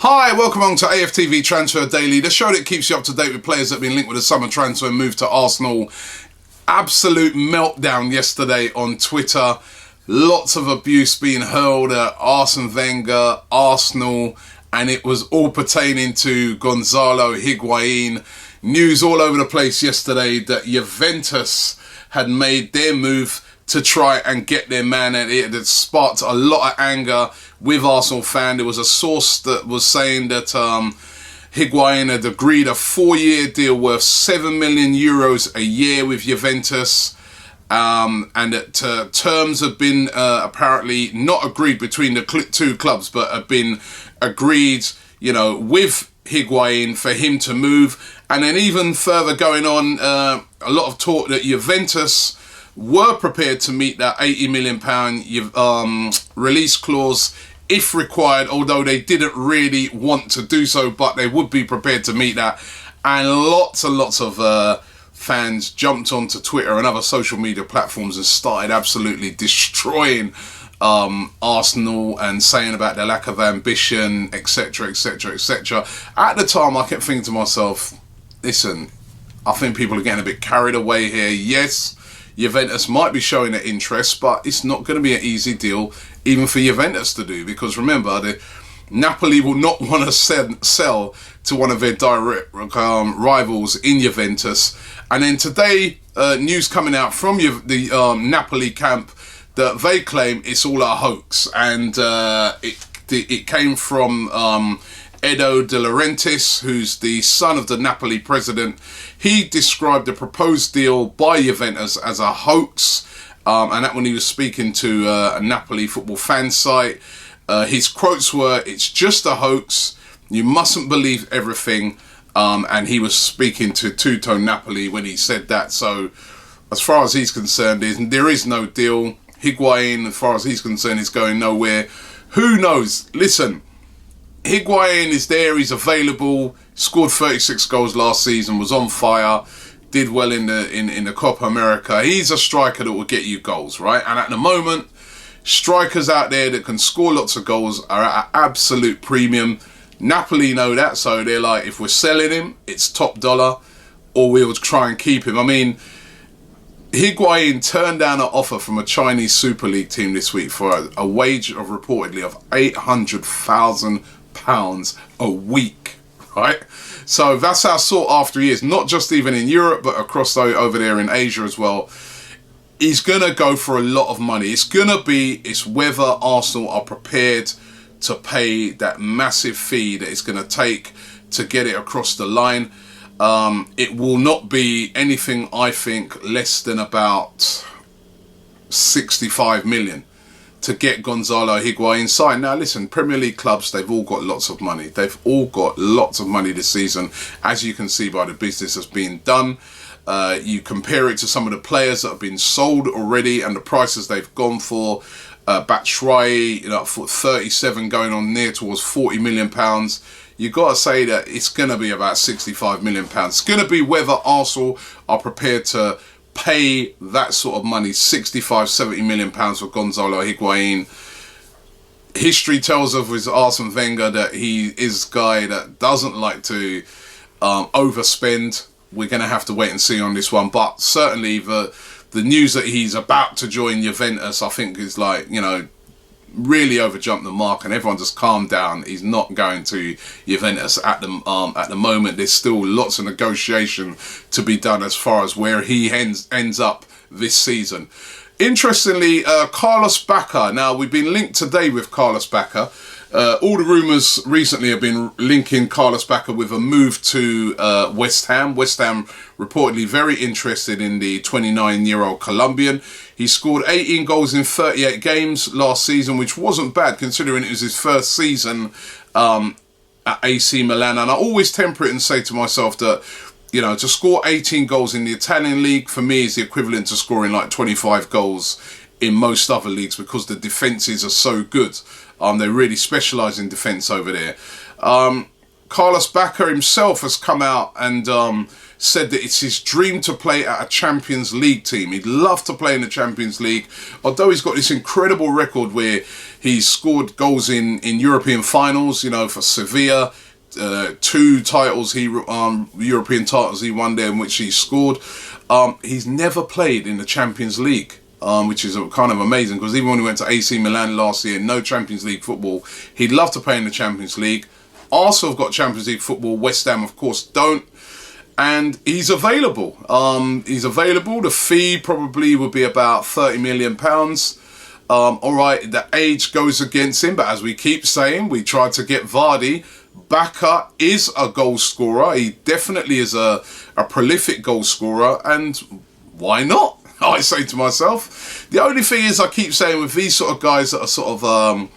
Hi, welcome on to AFTV Transfer Daily, the show that keeps you up to date with players that have been linked with a summer transfer and moved to Arsenal. Absolute meltdown yesterday on Twitter. Lots of abuse being hurled at Arsene Wenger, Arsenal, and it was all pertaining to Gonzalo Higuain. News all over the place yesterday that Juventus had made their move to try and get their man, and it had sparked a lot of anger with Arsenal fans. There was a source that was saying that Higuain had agreed a 4-year deal worth €7 million a year with Juventus, and that terms have been apparently not agreed between the two clubs, but have been agreed, with Higuain for him to move. And then even further going on, a lot of talk that Juventus were prepared to meet that £80 million release clause if required, although they didn't really want to do so, but they would be prepared to meet that. And lots and lots of fans jumped onto Twitter and other social media platforms and started absolutely destroying Arsenal and saying about their lack of ambition, etc, etc, etc. At the time, I kept thinking to myself, listen, I think people are getting a bit carried away here. Yes, Juventus might be showing their interest, but it's not going to be an easy deal even for Juventus to do, because remember, Napoli will not want to sell to one of their direct rivals in Juventus. And then today, news coming out from the Napoli camp that they claim it's all a hoax, and it came from Edo De Laurentiis, who's the son of the Napoli president. He described the proposed deal by Juventus as a hoax, and that when he was speaking to a Napoli football fan site. His quotes were, "It's just a hoax, you mustn't believe everything," and he was speaking to Tutto Napoli when he said that. So as far as he's concerned, there is no deal. Higuain, as far as he's concerned, is going nowhere. Who knows? Listen, Higuain is there, he's available, scored 36 goals last season, was on fire, did well in the Copa America. He's a striker that will get you goals, right? And at the moment, strikers out there that can score lots of goals are at an absolute premium. Napoli know that, so they're like, if we're selling him, it's top dollar, or we'll try and keep him. I mean, Higuain turned down an offer from a Chinese Super League team this week for a wage of reportedly of £800,000 a week, right? So that's how sought after he is, not just even in Europe, but across over there in Asia as well. He's going to go for a lot of money. It's whether Arsenal are prepared to pay that massive fee that it's going to take to get it across the line. It will not be anything, I think, less than about 65 million to get Gonzalo Higuain signed. Now listen, Premier League clubs, they've all got lots of money. They've all got lots of money this season, as you can see by the business that's being done. You compare it to some of the players that have been sold already and the prices they've gone for. Batshuayi, for 37, going on near towards £40 million. You got to say that it's going to be about £65 million. It's going to be whether Arsenal are prepared to pay that sort of money, £65-70 million for Gonzalo Higuain. History tells us with Arsene Wenger that he is a guy that doesn't like to overspend. We're going to have to wait and see on this one, but certainly the news that he's about to join Juventus, I think, is like, really overjumped the mark, and everyone just calm down. He's not going to Juventus at the moment. There's still lots of negotiation to be done as far as where he ends up this season. Interestingly, Carlos Bacca. Now, we've been linked today with Carlos Bacca. All the rumours recently have been linking Carlos Bacca with a move to West Ham. West Ham reportedly very interested in the 29-year-old Colombian. He scored 18 goals in 38 games last season, which wasn't bad considering it was his first season at AC Milan. And I always temper it and say to myself that, to score 18 goals in the Italian league, for me, is the equivalent to scoring like 25 goals in most other leagues, because the defences are so good. They really specialise in defence over there. Carlos Bacca himself has come out and said that it's his dream to play at a Champions League team. He'd love to play in the Champions League, although he's got this incredible record where he's scored goals in European finals, you know, for Sevilla. 2 titles European titles he won there, in which he scored. He's never played in the Champions League, which is kind of amazing, because even when he went to AC Milan last year, no Champions League football. He'd love to play in the Champions League. Arsenal have got Champions League football. West Ham, of course, don't. And he's available. The fee probably would be about £30 million. All right, the age goes against him, but as we keep saying, we tried to get Vardy. Bacca is a goal scorer. He definitely is a prolific goal scorer, and why not? I say to myself. The only thing is, I keep saying with these sort of guys that are sort of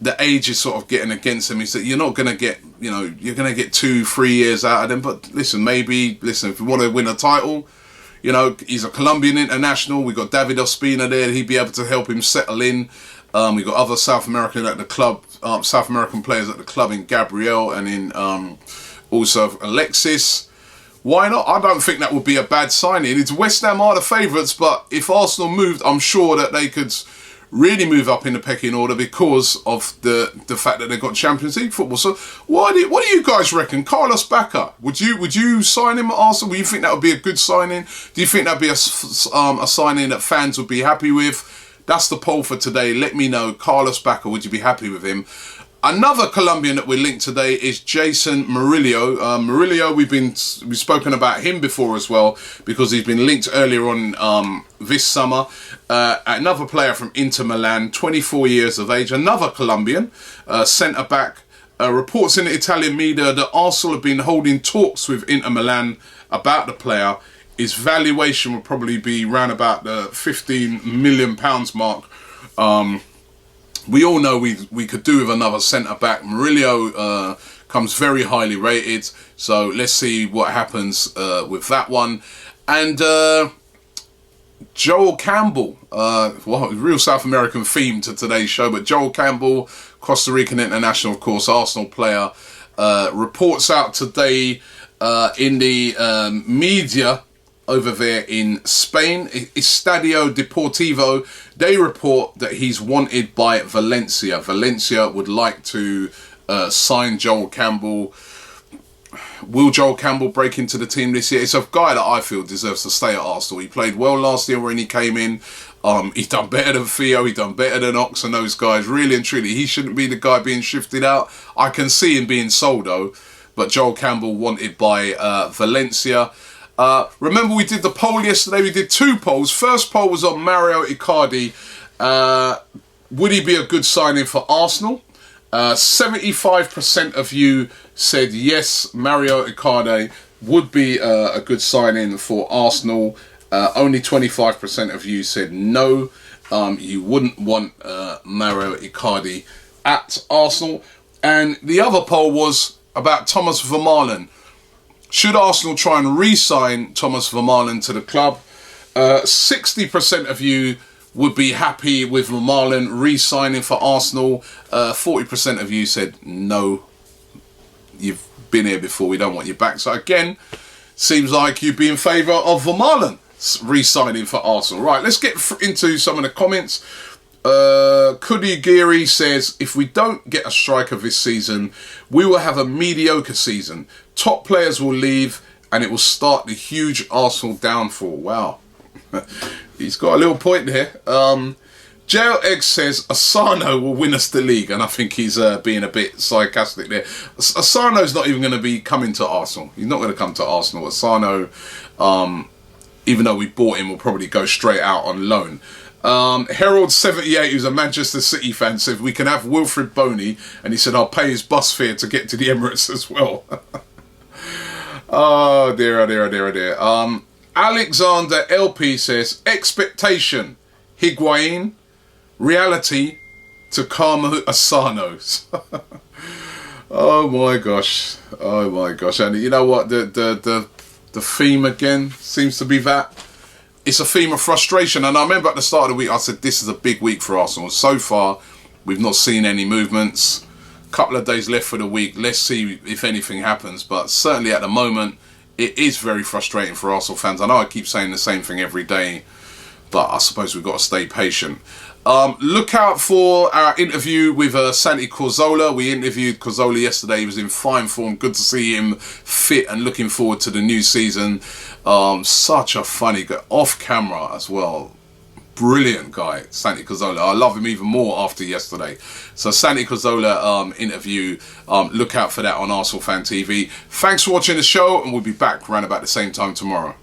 the age is sort of getting against them, is that you're not going to get, you know, you're going to get 2-3 years out of them. But listen, if you want to win a title, you know, he's a Colombian international. We've got David Ospina there. He'd be able to help him settle in. We've got other South American players at the club in Gabriel and in also Alexis. Why not? I don't think that would be a bad signing. It's West Ham are the favourites, but if Arsenal moved, I'm sure that they could really move up in the pecking order because of the fact that they've got Champions League football. So what do you guys reckon? Carlos Bacca, would you sign him at Arsenal? Would you think that would be a good signing? Do you think that would be a signing that fans would be happy with? That's the poll for today. Let me know. Carlos Bacca, would you be happy with him? Another Colombian that we're linked today is Jason Murillo. Murillo, we've spoken about him before as well, because he's been linked earlier on this summer. Another player from Inter Milan, 24 years of age. Another Colombian, centre-back. Reports in the Italian media that Arsenal have been holding talks with Inter Milan about the player. His valuation would probably be around about the £15 million mark. We all know we could do with another centre-back. Murillo comes very highly rated. So let's see what happens with that one. And Joel Campbell, real South American theme to today's show, but Joel Campbell, Costa Rican international, of course, Arsenal player, reports out today in the media over there in Spain, Estadio Deportivo, they report that he's wanted by Valencia. Valencia would like to sign Joel Campbell. Will Joel Campbell break into the team this year? It's a guy that I feel deserves to stay at Arsenal. He played well last year when he came in. He's done better than Theo. He's done better than Ox and those guys. Really and truly, he shouldn't be the guy being shifted out. I can see him being sold though. But Joel Campbell wanted by Valencia. Remember we did the poll yesterday. We did 2 polls. First poll was on Mario Icardi. Would he be a good signing for Arsenal? 75% of you said yes, Mario Icardi would be a good signing for Arsenal. Only 25% of you said no, you wouldn't want Mario Icardi at Arsenal. And the other poll was about Thomas Vermaelen. Should Arsenal try and re-sign Thomas Vermaelen to the club? 60% of you would be happy with Vermaelen re-signing for Arsenal. 40% of you said no, you've been here before, we don't want you back. So again, seems like you'd be in favour of Vermaelen re-signing for Arsenal. Right, let's get into some of the comments. Kudigiri says, if we don't get a striker this season, we will have a mediocre season. Top players will leave and it will start the huge Arsenal downfall. Wow. He's got a little point there. JLX says, Asano will win us the league. And I think he's being a bit sarcastic there. Asano's not even going to be coming to Arsenal. He's not going to come to Arsenal. Asano, even though we bought him, will probably go straight out on loan. Herald78, who's a Manchester City fan, said we can have Wilfred Boney, and he said I'll pay his bus fare to get to the Emirates as well. Oh dear, oh dear, oh dear, oh dear. Alexander LP says expectation, Higuain, reality, Takamo Asano. Oh my gosh, oh my gosh. And you know what, the theme again seems to be that. It's a theme of frustration, and I remember at the start of the week I said this is a big week for Arsenal. So far, we've not seen any movements. Couple of days left for the week. Let's see if anything happens, but certainly at the moment, it is very frustrating for Arsenal fans. I know I keep saying the same thing every day, but I suppose we've got to stay patient. Look out for our interview with Santi Cazorla. We interviewed Cazorla yesterday. He was in fine form. Good to see him fit and looking forward to the new season. Such a funny guy. Off camera as well. Brilliant guy, Santi Cazorla. I love him even more after yesterday. So Santi Cazorla interview. Look out for that on Arsenal Fan TV. Thanks for watching the show, and we'll be back around about the same time tomorrow.